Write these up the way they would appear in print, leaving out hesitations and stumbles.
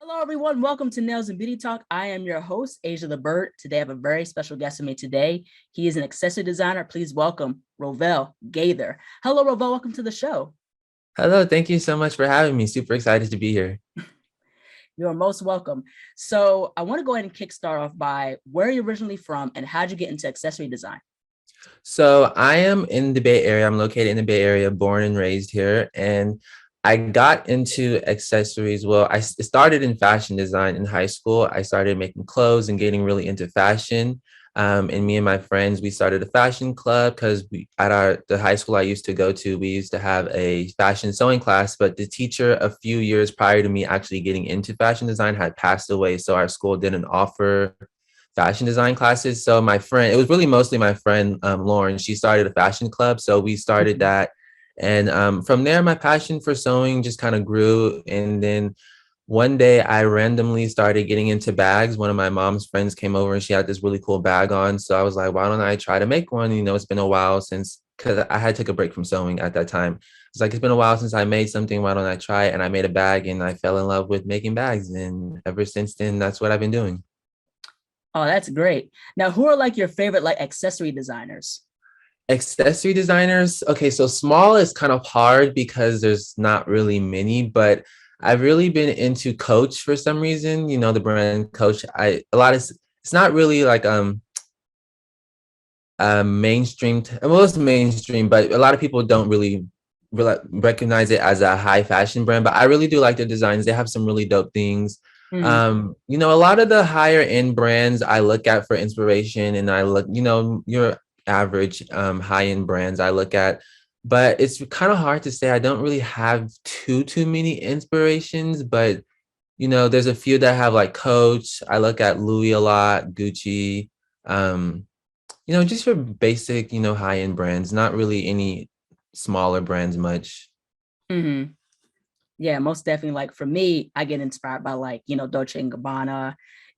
Hello, everyone. Welcome to Nails and Beauty Talk. I am your host, Asia the Bird. Today, I have a very special guest with me today. He is an accessory designer. Please welcome Rovell Gaither. Hello, Rovell. Welcome to the show. Hello, thank you so much for having me. Super excited to be here. You are most welcome. So, I want to go ahead and kickstart off by where are you originally from and how'd you get into accessory design? So I am in the Bay Area. I'm located in the Bay Area, born and raised here. And I got into accessories. Well, started in fashion design in high school. I started making clothes and getting really into fashion. And me and my friends, we started a fashion club because we at the high school I used to go to, we used to have a fashion sewing class. But the teacher, a few years prior to me actually getting into fashion design, had passed away. So our school didn't offer fashion design classes. So my friend, it was really mostly my friend Lauren. She started a fashion club, so we started Mhm. that, and from there, my passion for sewing just kind of grew. And then one day, I randomly started getting into bags. One of my mom's friends came over, and she had this really cool bag on. So I was like, why don't I try to make one? You know, it's been a while since because I had took a break from sewing at that time. It's like it's been a while since I made something. Why don't I try it? And I made a bag, and I fell in love with making bags. And ever since then, that's what I've been doing. Oh, that's great. Now, who are like your favorite like accessory designers? Accessory designers. Okay, so small is kind of hard because there's not really many, but I've really been into Coach for some reason. You know, the brand Coach. I a lot of it's not really like mainstream. Well, it's mainstream, but a lot of people don't really recognize it as a high fashion brand. But I really do like their designs. They have some really dope things. Mhm. You know, a lot of the higher end brands I look at for inspiration, and I look, you know, your average high end brands I look at, but it's kind of hard to say. I don't really have too many inspirations, but you know, there's a few that have like Coach. I look at Louis a lot, Gucci. Um, you know, just your basic, you know, high end brands, not really any smaller brands much. Mhm. Yeah, most definitely. Like for me, I get inspired by like, Dolce and Gabbana.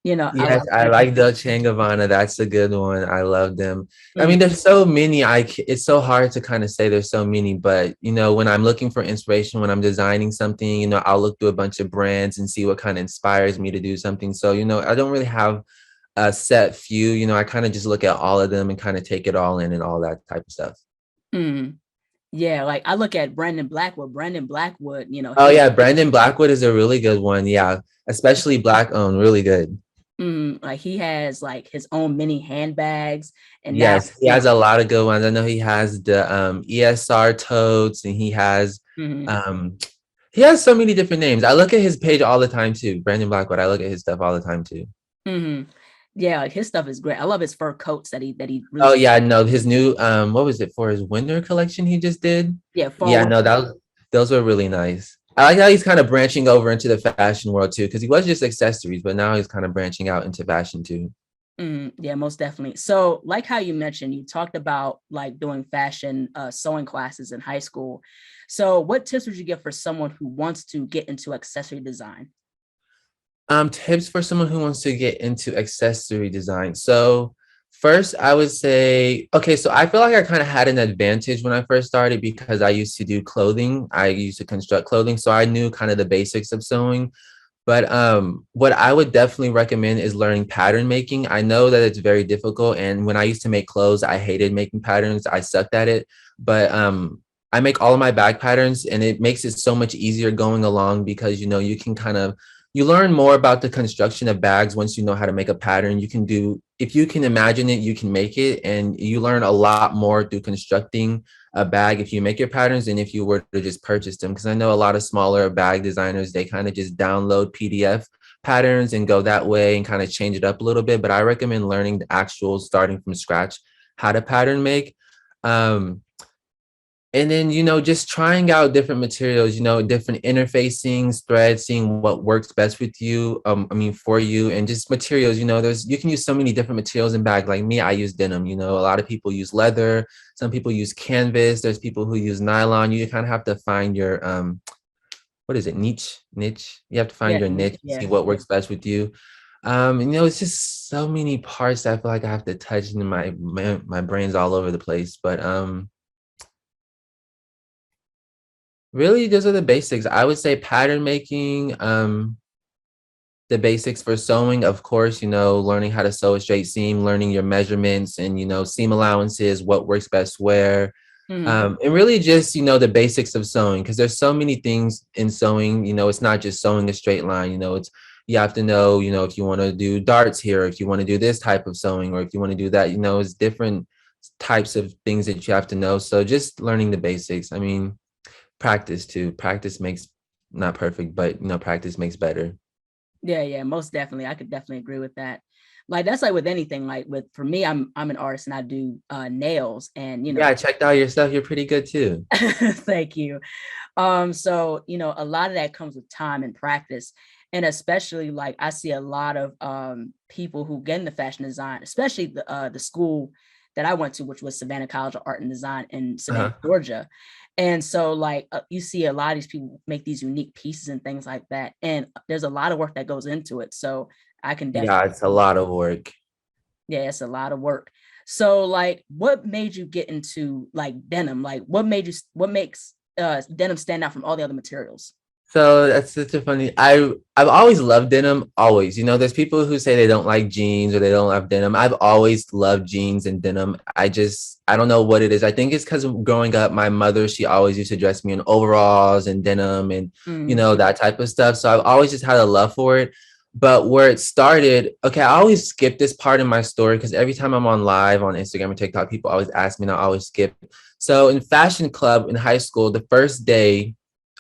I Yes, like I like Dolce and Gabbana. That's a good one. I love them. I Mhm. mean, there's so many. It's so hard to kind of say there's so many, but you know, when I'm looking for inspiration, when I'm designing something, you know, I'll look through a bunch of brands and see what kind of inspires me to do something. So, you know, I don't really have a set few. You know, I kind of just look at all of them and kind of take it all in and all that type of stuff. Mhm. Yeah, like I look at Brandon Blackwood. Brandon Blackwood, Oh yeah, Brandon Blackwood is a really good one. Yeah, especially black owned, really good. like he has like his own mini handbags, and now, Yes, he has a lot of good ones. I know he has the ESR totes, and mhm, um he has so many different names. I look at his page all the time too. Brandon Blackwood. I look at his stuff all the time too. mhm. Yeah, like his stuff is great. I love his fur coats that he Oh released. yeah, no, his new what was it for his winter collection he just did? Yeah, Yeah, fall. no, those were really nice. I like how he's kind of branching over into the fashion world too, because he was just accessories, but now he's kind of branching out into fashion too. Yeah, most definitely. So, like how you mentioned, you talked about like doing fashion sewing classes in high school. So, what tips would you give for someone who wants to get into accessory design? Tips for someone who wants to get into accessory design. So first I would say, okay, so I feel like I kind of had an advantage when I first started because I used to do clothing. I used to construct clothing. So I knew kind of the basics of sewing. But what I would definitely recommend is learning pattern making. I know that it's very difficult. And when I used to make clothes, I hated making patterns. I sucked at it. But I make all of my bag patterns and it makes it so much easier going along because you know you can kind of you learn more about the construction of bags once you know how to make a pattern. You can do if you can imagine it, you can make it, and you learn a lot more through constructing a bag if you make your patterns than if you were to just purchase them. Because I know a lot of smaller bag designers, they kind of just download PDF patterns and go that way and kind of change it up a little bit. But I recommend learning the actual starting from scratch how to pattern make. Um, and then you know just trying out different materials, you know, different interfacings, threads, seeing what works best with you, I mean for you, and just materials. You know, there's you can use so many different materials in bag. Like me, I use denim. You know, a lot of people use leather, some people use canvas, there's people who use nylon. You kind of have to find your what is it, niche. You have to find Yeah, your niche and see yeah. what works best with you. And, you know, it's just so many parts that I feel like I have to touch, and my brain's all over the place. But really, those are the basics. I would say pattern making, the basics for sewing, of course, learning how to sew a straight seam, learning your measurements and, seam allowances, what works best where. Mhm. And really just, the basics of sewing, because there's so many things in sewing, it's not just sewing a straight line, you have to know, if you want to do darts here, if you want to do this type of sewing, or if you want to do that, it's different types of things that you have to know. So just learning the basics. I mean, practice too. Practice makes not perfect, but practice makes better. Yeah, yeah, most definitely. I could definitely agree with that. Like that's like with anything. Like with for me, I'm an artist and I do nails, and Yeah, I checked out your stuff. You're pretty good too. thank you. So a lot of that comes with time and practice. And especially like I see a lot of people who get into fashion design, especially the school that I went to, which was Savannah College of Art and Design in Savannah, Uh-huh. Georgia. And so like you see a lot of these people make these unique pieces and things like that. And there's a lot of work that goes into it. So I can Yeah, definitely, it's a lot of work. yeah, it's a lot of work. So like what made you get into like denim? Like what makes denim stand out from all the other materials? So that's such a funny. I've always loved denim. Always, there's people who say they don't like jeans or they don't love denim. I've always loved jeans and denim. I don't know what it is. I think it's because growing up, my mother, she always used to dress me in overalls and denim and Mm, that type of stuff. So I've always just had a love for it. But where it started, okay, I always skip this part in my story because every time I'm on live on Instagram or TikTok, people always ask me, and I always skip. So in fashion club in high school, the first day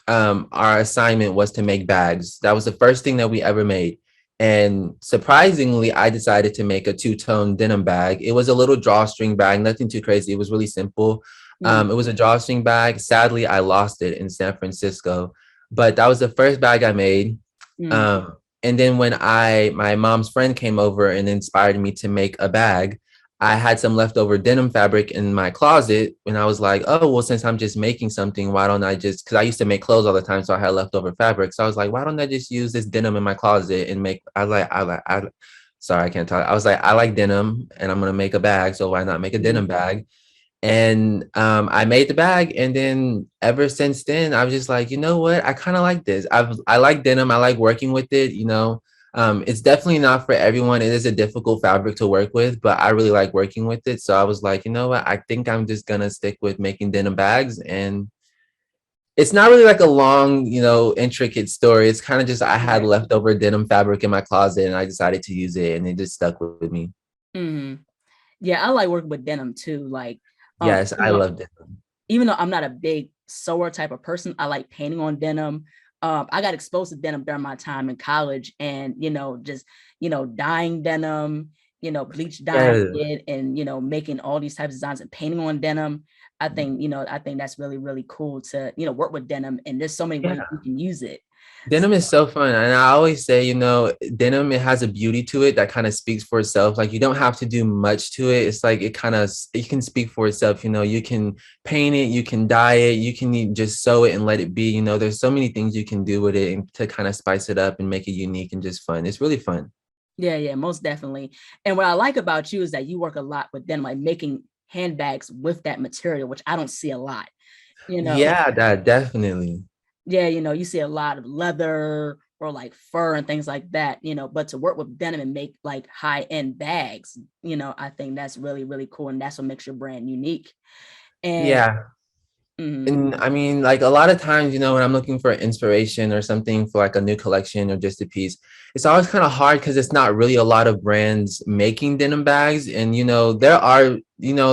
our assignment was to make bags. That was the first thing that we ever made. And surprisingly, I decided to make a two-tone denim bag. It was a little drawstring bag, nothing too crazy. It was really simple. mm, It was a drawstring bag. Sadly, I lost it in San Francisco, but that was the first bag I made. mm, And then when my mom's friend came over and inspired me to make a bag, I had some leftover denim fabric in my closet, and I was like, oh, well, since I'm just making something, why don't I just, because I used to make clothes all the time, so I had leftover fabric. So I was like, why don't I just use this denim in my closet and make, sorry, I can't talk. I was like, I like denim and I'm going to make a bag. So why not make a mm. denim bag? And I made the bag, and then ever since then, I was just like, you know what? I kind of like this. I like denim. I like working with it. It's definitely not for everyone. It is a difficult fabric to work with, but I really like working with it. So I was like, you know what? I think I'm just gonna stick with making denim bags, and it's not really like a long, intricate story. It's kind of just I had Right. leftover denim fabric in my closet, and I decided to use it, and it just stuck with me. Hmm. Yeah, I like working with denim too. Like, Yes, you I know, loved it. even though I'm not a big sewer type of person, I like painting on denim. I got exposed to denim during my time in college, and just dyeing denim, bleach dyeing Yeah. it, and making all these types of designs and painting on denim. I think that's really really cool to work with denim, and there's so many ways Yeah. you can use it. So, Denim is so fun. And I always say, denim, it has a beauty to it that kind of speaks for itself. Like you don't have to do much to it. It's like it can speak for itself. You can paint it, you can dye it, you can just sew it and let it be. There's so many things you can do with it and to kind of spice it up and make it unique and just fun. It's really fun. yeah, yeah, most definitely. And what I like about you is that you work a lot with denim, like making handbags with that material, which I don't see a lot. You know, Yeah, that definitely. yeah, you see a lot of leather or like fur and things like that, but to work with denim and make like high-end bags, I think that's really, really cool. And that's what makes your brand unique. And Yeah. mhm, And I mean, like a lot of times, when I'm looking for inspiration or something for like a new collection or just a piece, it's always kind of hard because it's not really a lot of brands making denim bags. And, there are,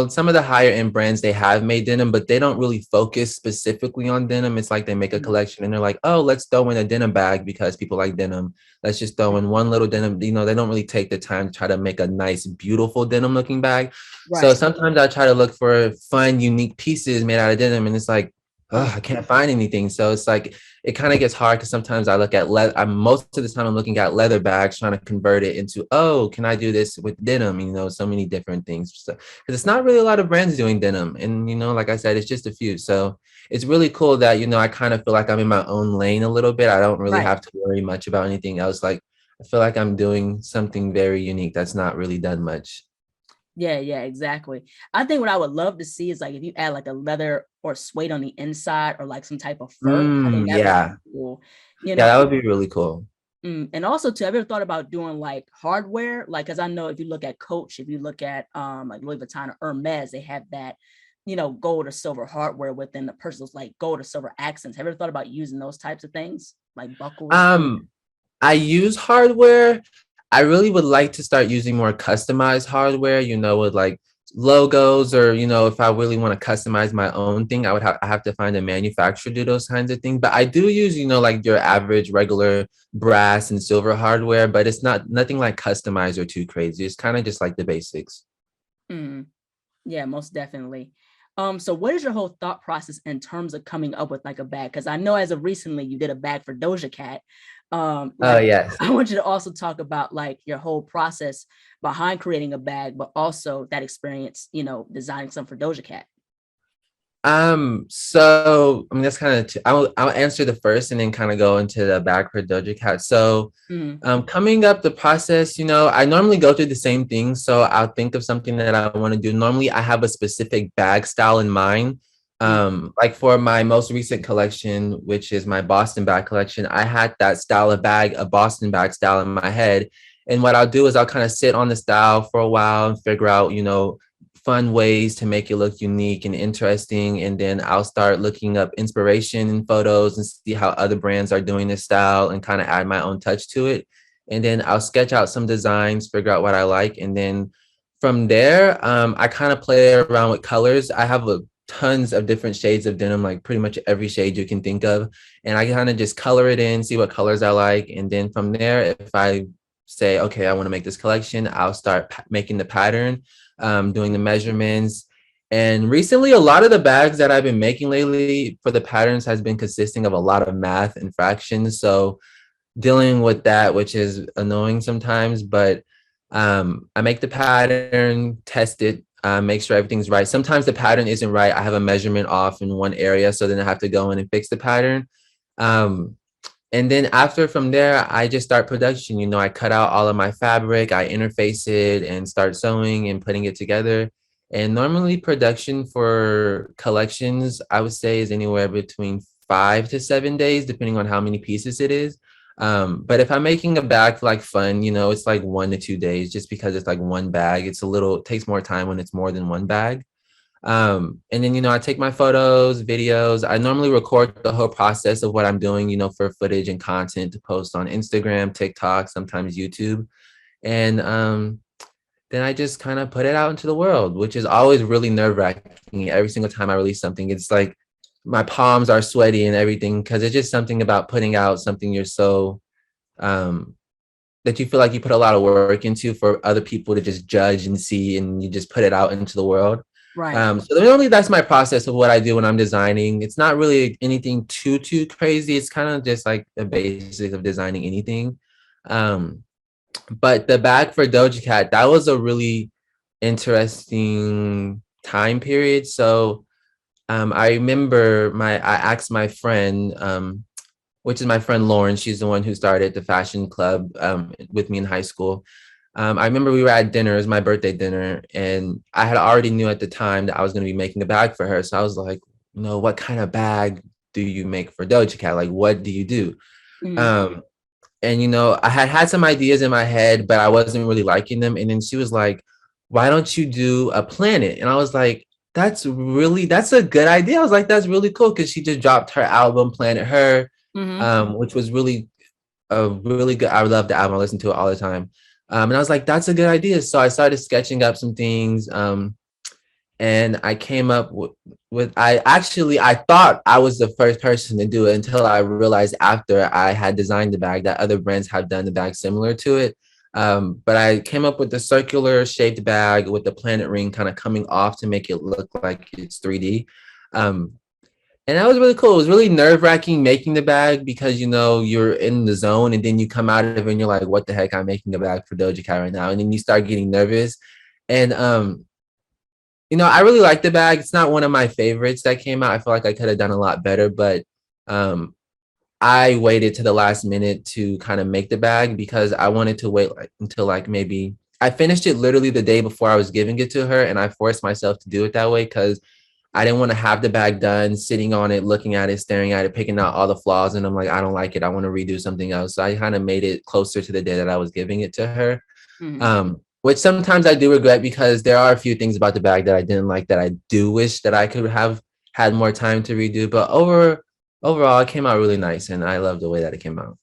some of the higher end brands, they have made denim, but they don't really focus specifically on denim. It's like they make a mhm, collection and they're like, oh, let's throw in a denim bag because people like denim. Let's just throw in one little denim. They don't really take the time to try to make a nice, beautiful denim looking bag. So right. sometimes I try to look for fun, unique pieces made out of denim, and it's like, Oh, I can't find anything. So it's like it kind of gets hard because sometimes I look at I'm most of the time I'm looking at leather bags, trying to convert it into, oh, can I do this with denim? So many different things. So because it's not really a lot of brands doing denim, and like I said, it's just a few. So it's really cool that I kind of feel like I'm in my own lane a little bit. I don't really right. have to worry much about anything else. Like I feel like I'm doing something very unique that's not really done much. Yeah, yeah, exactly. I think what I would love to see is like if you add like a leather or suede on the inside or like some type of fur. I think that'd be Yeah. cool. Yeah, that would be really cool. And also too, have you ever thought about doing like hardware? Like, cause I know if you look at Coach, if you look at like Louis Vuitton or Hermes, they have that, gold or silver hardware within the purses, like gold or silver accents. Have you ever thought about using those types of things, like buckles? Um, I use hardware. I really would like to start using more customized hardware, with like logos or, if I really want to customize my own thing, I have to find a manufacturer to do those kinds of things. But I do use, like your average regular brass and silver hardware, but it's not nothing like customized or too crazy. It's kind of just like the basics. Mm. Yeah, most definitely. So what is your whole thought process in terms of coming up with like a bag? Because I know as of recently you did a bag for Doja Cat. Oh, Like yes. I want you to also talk about like your whole process behind creating a bag, but also that experience, designing something for Doja Cat. So I mean that's kind of I'll answer the first and then kind of go into the back for Doja Cat. So Mm, coming up the process, I normally go through the same thing. So I'll think of something that I want to do. Normally I have a specific bag style in mind. mm, Like for my most recent collection, which is my Boston bag collection, I had that style of bag, a Boston bag style in my head. And what I'll do is I'll kind of sit on the style for a while and figure out, fun ways to make it look unique and interesting. And then I'll start looking up inspiration in photos and see how other brands are doing this style and kind of add my own touch to it. And then I'll sketch out some designs, figure out what I like. And then from there, I kind of play around with colors. I have tons of different shades of denim, like pretty much every shade you can think of. And I kind of just color it in, see what colors I like. And then from there, if I say, okay, I want to make this collection, I'll start making the pattern, doing the measurements. And recently, a lot of the bags that I've been making lately for the patterns has been consisting of a lot of math and fractions. So dealing with that, which is annoying sometimes, but I make the pattern, test it, make sure everything's right. Sometimes the pattern isn't right. I have a measurement off in one area, so then I have to go in and fix the pattern. Um, and then after from there, I just start production. I cut out all of my fabric, I interface it and start sewing and putting it together. And normally production for collections, I would say is anywhere between 5 to 7 days, depending on how many pieces it is. But if I'm making a bag for like fun, it's like 1 to 2 days just because it's like one bag. It takes more time when it's more than one bag. And then, I take my photos, videos. I normally record the whole process of what I'm doing, for footage and content to post on Instagram, TikTok, sometimes YouTube. And then I just kind of put it out into the world, which is always really nerve-wracking. Every single time I release something, it's like my palms are sweaty and everything because it's just something about putting out something you're so um that you feel like you put a lot of work into for other people to just judge and see, and you just put it out into the world. right. So normally that's my process of what I do when I'm designing. It's not really anything too crazy. It's kind of just like the basics of designing anything. Um, but the bag for Doja Cat, that was a really interesting time period. So I remember I asked my friend, which is my friend Lauren. She's the one who started the fashion club with me in high school. I remember we were at dinner. It was my birthday dinner, and I had already knew at the time that I was going to be making a bag for her. So I was like, what kind of bag do you make for Doja Cat? Like, what do you do? Mm, Um, and I had some ideas in my head, but I wasn't really liking them. And then she was like, "Why don't you do a planet?" And I was like, that's a good idea. I was like, that's really cool because she just dropped her album, Planet Her, mm-hmm. which was really a really good. I love the album. I listen to it all the time. And I was like, that's a good idea. So I started sketching up some things. And I came up with I thought I was the first person to do it until I realized after I had designed the bag that other brands have done the bag similar to it. But I came up with the circular shaped bag with the planet ring kind of coming off to make it look like it's 3D. Um, and that was really cool. It was really nerve-wracking making the bag because you're in the zone and then you come out of it and you're like, what the heck, I'm making a bag for Doja Cat right now. And then you start getting nervous. And I really like the bag. It's not one of my favorites that came out. I feel like I could have done a lot better, but um, I waited to the last minute to kind of make the bag because I wanted to wait until maybe I finished it literally the day before I was giving it to her, and I forced myself to do it that way because I didn't want to have the bag done, sitting on it, looking at it, staring at it, picking out all the flaws. And I'm like, I don't like it. I want to redo something else. So I kind of made it closer to the day that I was giving it to her. Mhm. Which sometimes I do regret because there are a few things about the bag that I didn't like that I do wish that I could have had more time to redo. But overall, it came out really nice, and I love the way that it came out.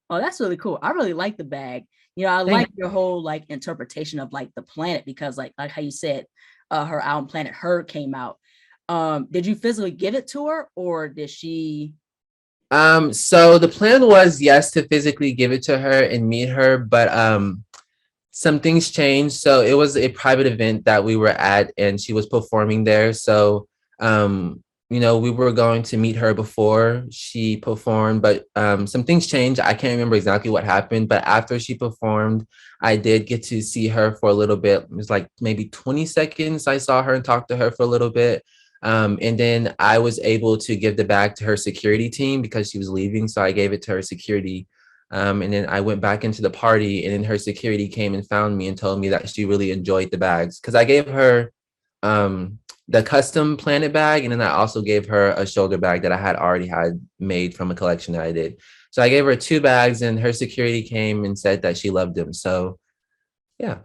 Oh, that's really cool. I really like the bag. I like Thank your whole like interpretation of like the planet because like how you said her album Planet Her came out. Did you physically give it to her or did she? So the plan was, yes, to physically give it to her and meet her, but some things changed. So it was a private event that we were at, and she was performing there. So, we were going to meet her before she performed, but some things changed. I can't remember exactly what happened, but after she performed, I did get to see her for a little bit. It was like maybe 20 seconds. I saw her and talked to her for a little bit. And then I was able to give the bag to her security team because she was leaving. So I gave it to her security, and then I went back into the party, and then her security came and found me and told me that she really enjoyed the bags because I gave her um, the custom Planet bag, and then I also gave her a shoulder bag that I had already had made from a collection that I did. So I gave her two bags, and her security came and said that she loved them. So yeah,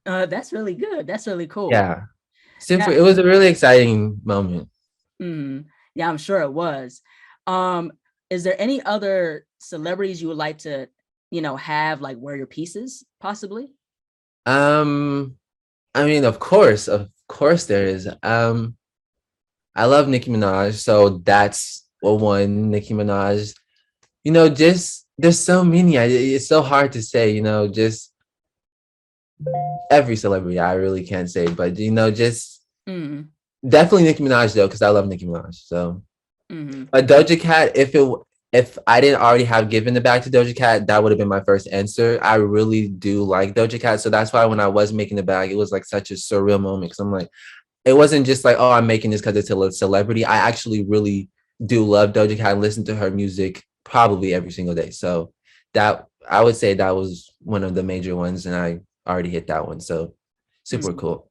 That's really good. That's really cool. yeah, super. Yeah. It was a really exciting moment. Yeah, I'm sure it was. Um, is there any other celebrities you would like to, have like wear your pieces possibly? Um, I mean, of course, there is. I love Nicki Minaj, so that's one. Nicki Minaj. Just there's so many. It's so hard to say. Just every celebrity. I really can't say, but just Mm, definitely Nicki Minaj though, because I love Nicki Minaj. So, mm-hmm. but Doja Cat, if I didn't already have given the bag to Doja Cat, that would have been my first answer. I really do like Doja Cat, so that's why when I was making the bag, it was like such a surreal moment because I'm like, it wasn't just like, oh, I'm making this because it's a celebrity. I actually really do love Doja Cat and listen to her music probably every single day. So that I would say that was one of the major ones, and I already hit that one. So super Mm. cool.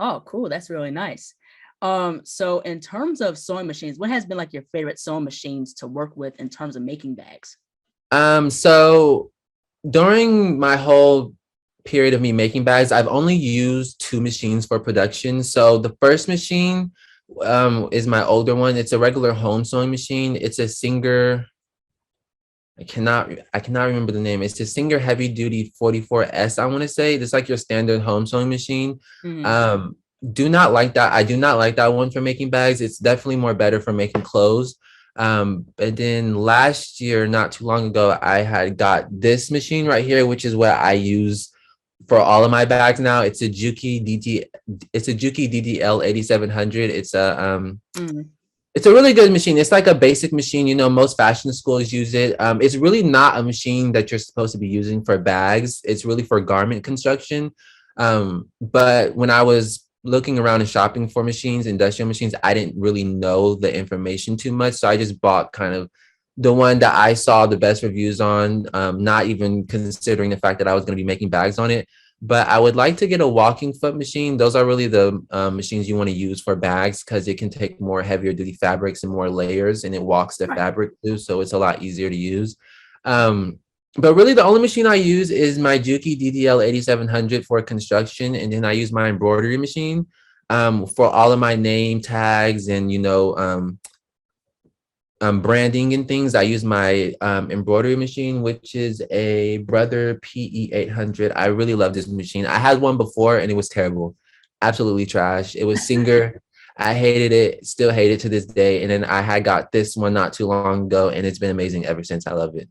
Oh, cool. That's really nice. So in terms of sewing machines, what has been like your favorite sewing machines to work with in terms of making bags? So during my whole period of me making bags, I've only used two machines for production. So the first machine is my older one. It's a regular home sewing machine. It's a Singer. I cannot remember the name. It's a Singer Heavy Duty 44S, I want to say. It's like your standard home sewing machine. Mm-hmm. Um, do not like that. I do not like that one for making bags. It's definitely more better for making clothes. But then last year, not too long ago, I had got this machine right here, which is what I use for all of my bags now. It's a Juki DDL 8700. Mm-hmm. It's a really good machine. It's like a basic machine. Most fashion schools use it. It's really not a machine that you're supposed to be using for bags. It's really for garment construction. But when I was looking around and shopping for machines, industrial machines, I didn't really know the information too much. So I just bought kind of the one that I saw the best reviews on, not even considering the fact that I was going to be making bags on it. But I would like to get a walking foot machine. Those are really the machines you want to use for bags because it can take more heavier duty fabrics and more layers, and it walks the Right. fabric too, so it's a lot easier to use. Um, but really, the only machine I use is my Juki DDL 8700 for construction, and then I use my embroidery machine for all of my name tags and branding and things. I use my embroidery machine, which is a Brother PE 800. I really love this machine. I had one before and it was terrible, absolutely trash. It was Singer. I hated it, still hate it to this day. And then I had got this one not too long ago, and it's been amazing ever since. I love it.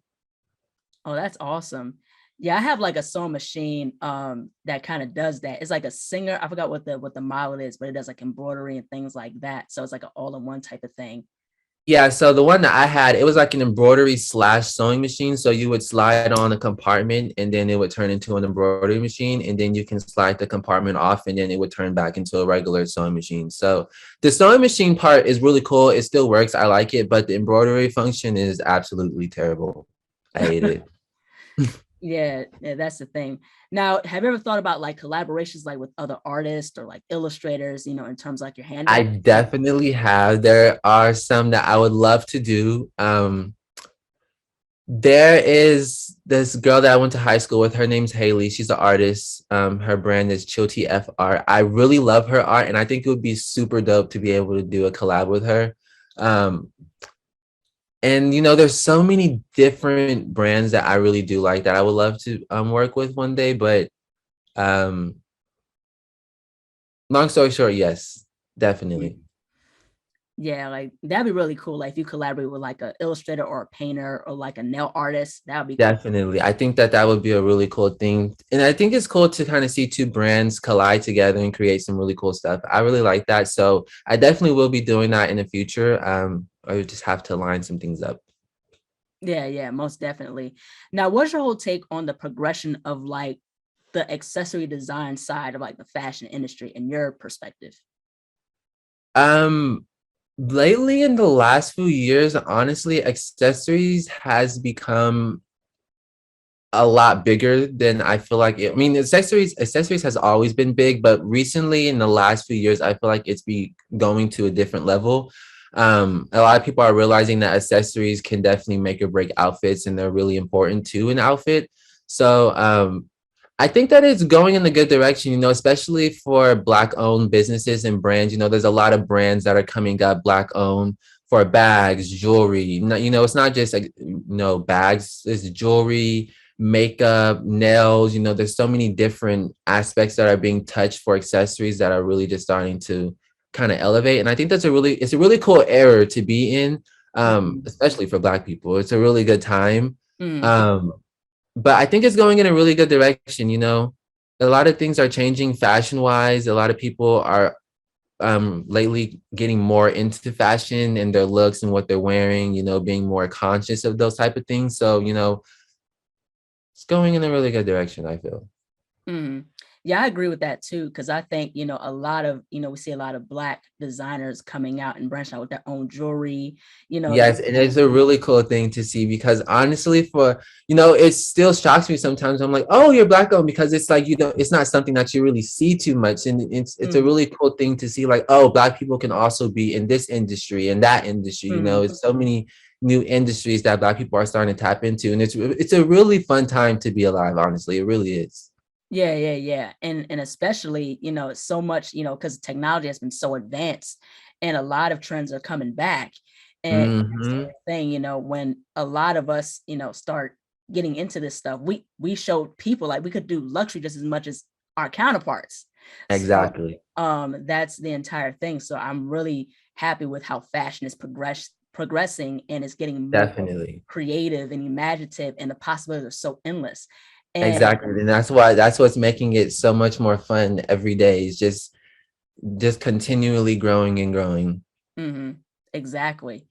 Oh, that's awesome. Yeah, I have like a sewing machine that kind of does that. It's like a Singer. I forgot what the model is, but it does like embroidery and things like that. So it's like an all-in-one type of thing. Yeah, so the one that I had, it was like an embroidery slash sewing machine. So you would slide on a compartment and then it would turn into an embroidery machine. And then you can slide the compartment off and then it would turn back into a regular sewing machine. So the sewing machine part is really cool. It still works. I like it. But the embroidery function is absolutely terrible. I hate it. Yeah, yeah, that's the thing. Now, have you ever thought about like collaborations like with other artists or like illustrators, in terms of, like your I handbag design? definitely have. There are some that I would love to do. There is this girl that I went to high school with. Her name's Haley. She's an artist. Her brand is Chill TF Art. I really love her art, and I think it would be super dope to be able to do a collab with her. Um, and there's so many different brands that I really do like that I would love to work with one day. But um, long story short, yes, definitely. Yeah, like that'd be really cool. Like if you collaborate with like a illustrator or a painter or like a nail artist, that would be cool. Definitely. I think that that would be a really cool thing. And I think it's cool to kind of see two brands collide together and create some really cool stuff. I really like that. So I definitely will be doing that in the future. I would just have to line some things up. Yeah, yeah, most definitely. Now, what's your whole take on the progression of like the accessory design side of like the fashion industry in your perspective? Um, Lately in the last few years, honestly, accessories has become a lot bigger than I feel like it. I mean, accessories has always been big, but recently in the last few years, I feel like it's be going to a different level. A lot of people are realizing that accessories can definitely make or break outfits, and they're really important to an outfit. So I think that it's going in a good direction, especially for Black owned businesses and brands. There's a lot of brands that are coming up Black owned for bags, jewelry. It's not just like, bags, it's jewelry, makeup, nails. There's so many different aspects that are being touched for accessories that are really just starting to kind of elevate. And I think it's a really cool era to be in, Mhm. especially for Black people. It's a really good time. Mm. Um, but I think it's going in a really good direction. A lot of things are changing fashion wise. A lot of people are lately getting more into fashion and their looks and what they're wearing, being more conscious of those type of things. So, it's going in a really good direction, I feel. Mhm. Yeah, I agree with that too, because I think, a lot of, we see a lot of Black designers coming out and branching out with their own jewelry, their Yes, and it's own. a really cool thing to see because honestly, it still shocks me sometimes. I'm like, oh, you're Black owned because it's like, it's not something that you really see too much. And it's a Mhm. really cool thing to see, like, oh, Black people can also be in this industry and that industry. Mhm. It's so many new industries that Black people are starting to tap into. And it's a really fun time to be alive, honestly. It really is. Yeah, yeah, yeah. And especially, so much, because technology has been so advanced and a lot of trends are coming back. And that's the Hmm. only thing, when a lot of us, start getting into this stuff, we showed people like we could do luxury just as much as our counterparts. So Exactly. that's the entire thing. So I'm really happy with how fashion is progressing and it's getting more Definitely. creative and imaginative and the possibilities are so endless. And Exactly. And that's what's making it so much more fun every day is just continually growing and growing. mhm, exactly.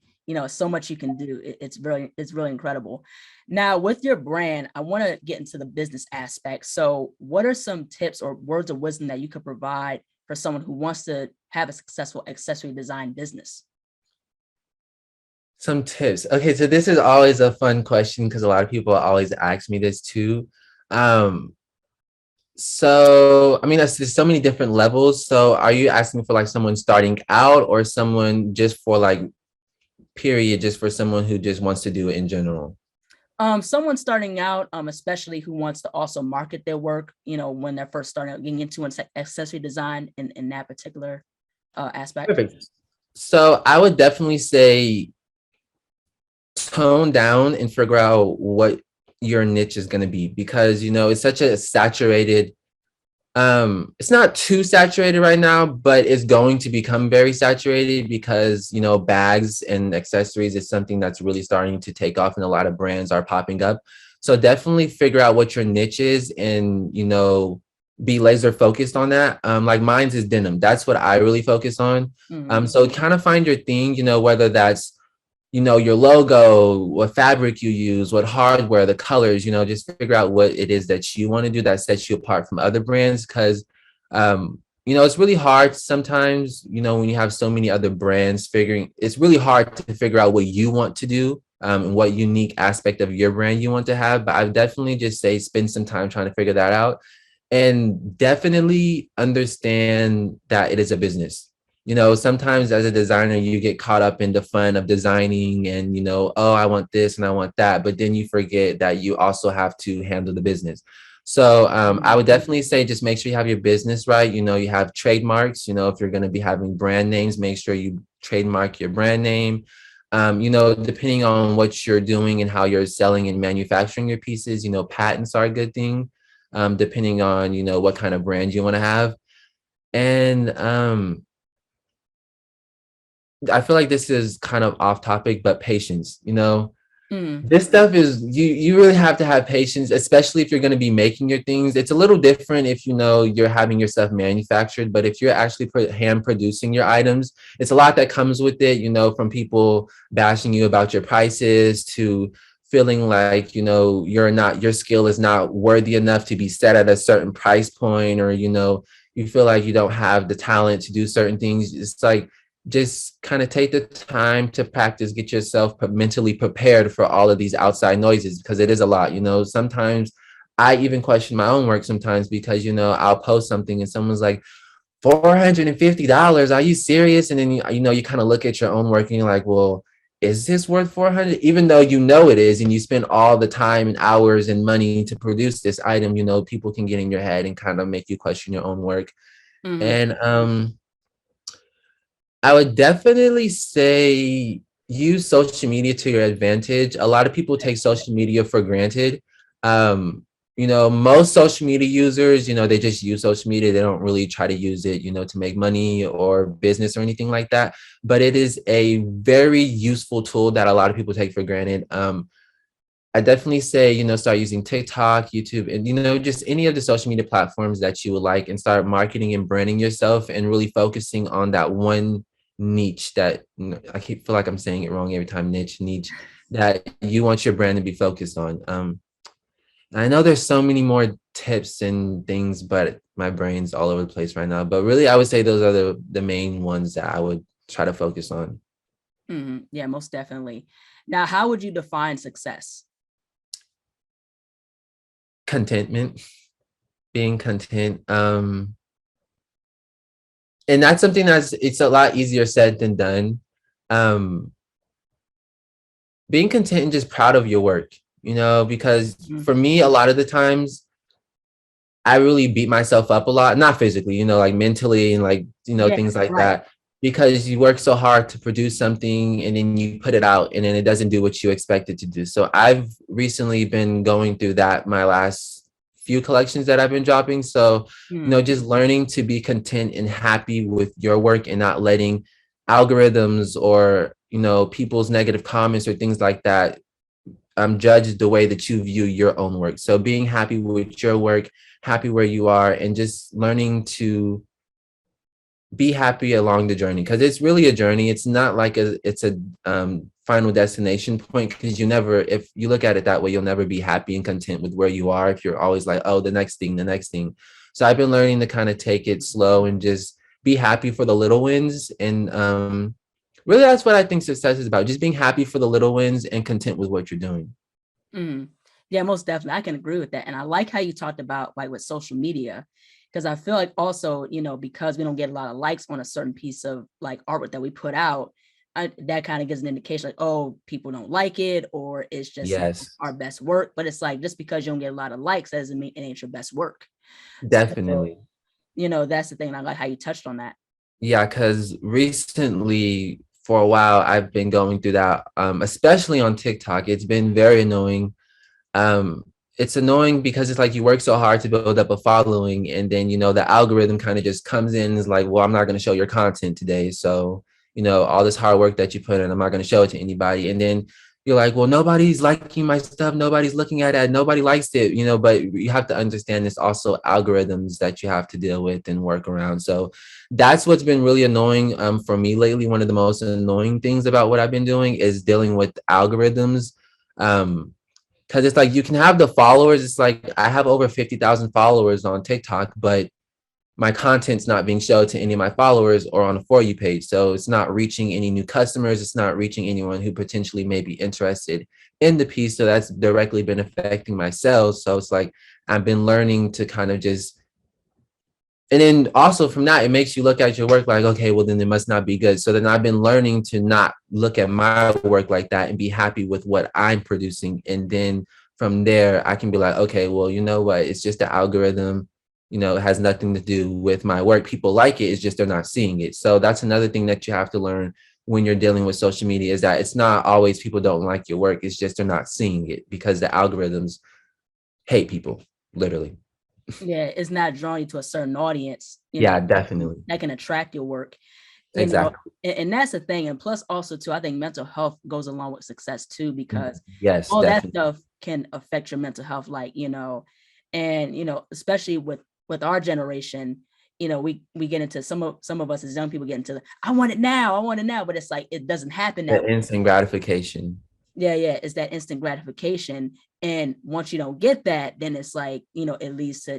So much you can do. It's really incredible. Now, with your brand, I want to get into the business aspect. So, what are some tips or words of wisdom that you could provide for someone who wants to have a successful accessory design business? Some tips. Okay, so this is always a fun question because a lot of people always ask me this too. Um, so I mean, there's so many different levels. So are you asking for like someone starting out or someone just for like period, just for someone who just wants to do it in general? Someone starting out, especially who wants to also market their work, when they're first starting out getting into accessory design in that particular aspect. Perfect. So I would definitely say tone down and figure out what your niche is going to be because it's such a saturated, it's not too saturated right now, but it's going to become very saturated because bags and accessories is something that's really starting to take off and a lot of brands are popping up. So definitely figure out what your niche is and be laser focused on that. Like mine's is denim, that's what I really focus on. Mhm. So kind of find your thing, whether that's your logo, what fabric you use, what hardware, the colors, just figure out what it is that you want to do that sets you apart from other brands. Cause, it's really hard sometimes, when you have so many other brands it's really hard to figure out what you want to do. and what unique aspect of your brand you want to have. But I would definitely just say spend some time trying to figure that out, and definitely understand that it is a business. Sometimes as a designer, you get caught up in the fun of designing and, oh, I want this and I want that. But then you forget that you also have to handle the business. So I Mhm. would definitely say just make sure you have your business right. You have trademarks. If you're going to be having brand names, make sure you trademark your brand name. Depending on what you're doing and how you're selling and manufacturing your pieces, patents are a good thing, depending on, what kind of brand you want to have. And I feel like this is kind of off topic, but patience. Mhm. This stuff is you really have to have patience, especially if you're going to be making your things. It's a little different if you're having your stuff manufactured, but if you're actually hand producing your items, it's a lot that comes with it, from people bashing you about your prices to feeling like, your skill is not worthy enough to be set at a certain price point, or, you feel like you don't have the talent to do certain things. It's like, just kind of take the time to practice, get yourself mentally prepared for all of these outside noises, because it is a lot. Sometimes I even question my own work sometimes, because I'll post something and someone's like, $450, are you serious? And then you kind of look at your own work and you're like, well, is this worth 400? Even though it is, and you spend all the time and hours and money to produce this item, people can get in your head and kind of make you question your own work. Mhm. And I would definitely say use social media to your advantage. A lot of people take social media for granted. Most social media users, they just use social media. They don't really try to use it, to make money or business or anything like that. But it is a very useful tool that a lot of people take for granted. I definitely say, start using TikTok, YouTube, and, just any of the social media platforms that you would like, and start marketing and branding yourself and really focusing on that one niche that I keep feel like I'm saying it wrong every time, niche that you want your brand to be focused on. I know there's so many more tips and things, but my brain's all over the place right now. But really, I would say those are the main ones that I would try to focus on. Mhm. Yeah, most definitely. Now, how would you define success? Contentment, being content. And that's something it's a lot easier said than done. Um, being content and just proud of your work, because Mhm. for me, a lot of the times I really beat myself up a lot, not physically, like mentally and like, Yeah, things like right. that, because you work so hard to produce something and then you put it out and then it doesn't do what you expect it to do. So I've recently been going through that my last few collections that I've been dropping. So, Mhm. just learning to be content and happy with your work and not letting algorithms or, people's negative comments or things like that judge the way that you view your own work. So being happy with your work, happy where you are, and just learning to be happy along the journey, because it's really a journey. It's not like it's a final destination point, because if you look at it that way, you'll never be happy and content with where you are if you're always like, oh, the next thing. So I've been learning to kind of take it slow and just be happy for the little wins. And really, that's what I think success is about: just being happy for the little wins and content with what you're doing. Mhm. Yeah, most definitely. I can agree with that. And I like how you talked about like with social media, because I feel like also, because we don't get a lot of likes on a certain piece of like artwork that we put out, that kind of gives an indication like, oh, people don't like it, or it's just Yes, our best work. But it's like just because you don't get a lot of likes, that doesn't mean it ain't your best work. So, definitely. that's the thing. And I like how you touched on that. Yeah, because recently, for a while, I've been going through that, especially on TikTok. It's been very annoying. um it's annoying because it's like you work so hard to build up a following, and then the algorithm kind of just comes in and is like, well, I'm not going to show your content today, so all this hard work that you put in, I'm not going to show it to anybody. And then you're like, well, nobody's liking my stuff, nobody's looking at it, nobody likes it, but you have to understand it's also algorithms that you have to deal with and work around. So that's what's been really annoying for me lately. One of the most annoying things about what I've been doing is dealing with algorithms. Because it's like you can have the followers. It's like I have over 50,000 followers on TikTok, but my content's not being shown to any of my followers or on the For You page. So it's not reaching any new customers. It's not reaching anyone who potentially may be interested in the piece. So that's directly been affecting my sales. So it's like I've been learning to kind of just, and then also from that, it makes you look at your work like, okay, well, then it must not be good. So then I've been learning to not look at my work like that and be happy with what I'm producing. And then from there, I can be like, okay, well, you know what? It's just the algorithm. It has nothing to do with my work. People like it. It's just they're not seeing it. So that's another thing that you have to learn when you're dealing with social media, is that it's not always people don't like your work. It's just they're not seeing it because the algorithms hate people, literally. Yeah, it's not drawing you to a certain audience, Yeah, definitely. that can attract your work, Exactly. and that's the thing. And plus also too, I think mental health goes along with success too, because Yes, all that definitely. stuff can affect your mental health, like, and especially with our generation, we get into some of us as young people get into I want it now, but it's like it doesn't happen that The way. instant gratification. Yeah, it's that instant gratification. And once you don't get that, then it's like, it leads to,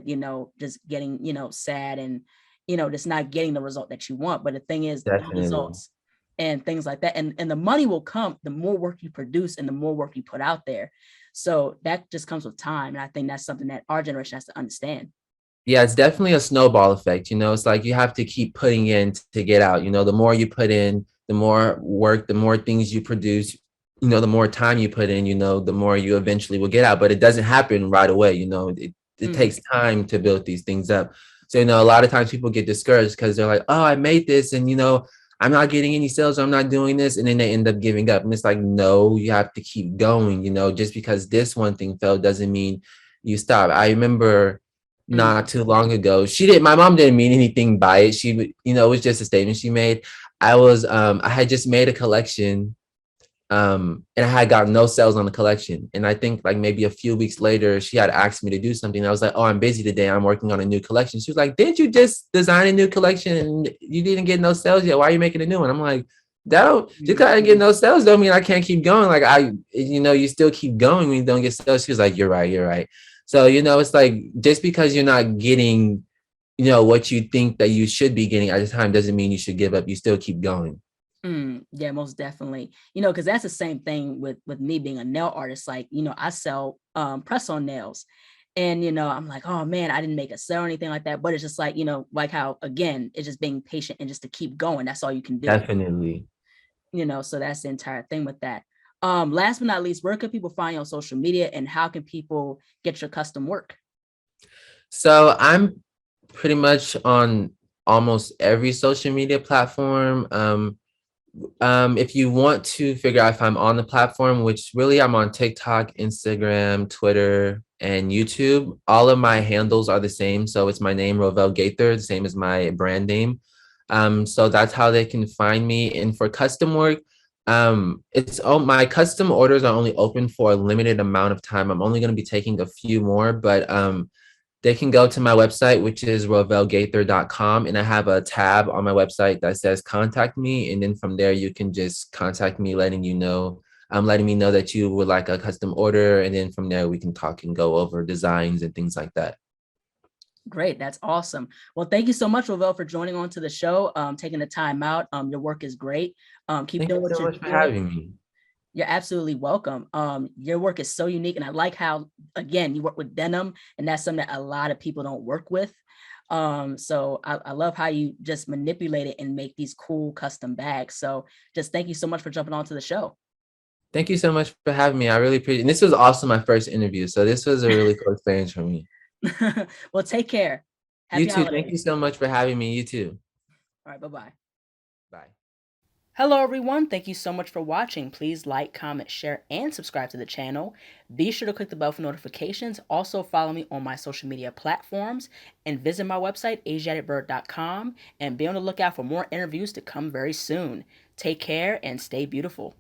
just getting, sad, and, just not getting the result that you want. But the thing is, the Definitely. results and things like that, and the money will come the more work you produce and the more work you put out there. So that just comes with time. And I think that's something that our generation has to understand. Yeah, it's definitely a snowball effect. It's like you have to keep putting in to get out. The more you put in, the more work, the more things you produce, the more time you put in, the more you eventually will get out. But it doesn't happen right away. It Mhm. takes time to build these things up. So, a lot of times people get discouraged because they're like, oh, I made this and, I'm not getting any sales. I'm not doing this. And then they end up giving up. And it's like, no, you have to keep going. Just because this one thing failed doesn't mean you stop. I remember not Mhm. too long ago. My mom didn't mean anything by it. It was just a statement she made. I had just made a collection, and I had gotten no sales on the collection. And I think like maybe a few weeks later, she had asked me to do something. I was like, oh, I'm busy today. I'm working on a new collection. She was like, didn't you just design a new collection and you didn't get no sales yet? Why are you making a new one? I'm like, that don't just Mhm. because I didn't get no sales don't mean I can't keep going. Like you still keep going when you don't get sales. She was like, you're right, you're right. So, it's like just because you're not getting, what you think that you should be getting at the time doesn't mean you should give up. You still keep going. Yeah, most definitely. Because that's the same thing with me being a nail artist. Like, I sell press on nails. And I'm like, oh man, I didn't make a sale or anything like that. But it's just like, like how again, it's just being patient and just to keep going. That's all you can do. Definitely. So that's the entire thing with that. Last but not least, where can people find you on social media, and how can people get your custom work? So I'm pretty much on almost every social media platform. If you want to figure out if I'm on the platform, which really I'm on TikTok, Instagram, Twitter, and YouTube, all of my handles are the same. So it's my name, Rovell Gaither, the same as my brand name. So that's how they can find me. And for custom work, my custom orders are only open for a limited amount of time. I'm only going to be taking a few more, but they can go to my website, which is rovellgaither.com. And I have a tab on my website that says contact me. And then from there, you can just contact me, letting me know that you would like a custom order. And then from there, we can talk and go over designs and things like that. Great, that's awesome. Well, thank you so much, Rovell, for joining on to the show, taking the time out. Your work is great. Keep Thank doing you what so you're much for doing. having me. You're absolutely welcome. Your work is so unique, and I like how, again, you work with denim, and that's something that a lot of people don't work with. So I love how you just manipulate it and make these cool custom bags. So just thank you so much for jumping on to the show. Thank you so much for having me. I really appreciate it. And this was also my first interview. So this was a really cool experience for me. Well, take care. You Happy too. Thank you holidays. so much for having me. You too. All right, bye-bye. Bye. Hello, everyone. Thank you so much for watching. Please like, comment, share, and subscribe to the channel. Be sure to click the bell for notifications. Also, follow me on my social media platforms and visit my website, asiaticbird.com, and be on the lookout for more interviews to come very soon. Take care and stay beautiful.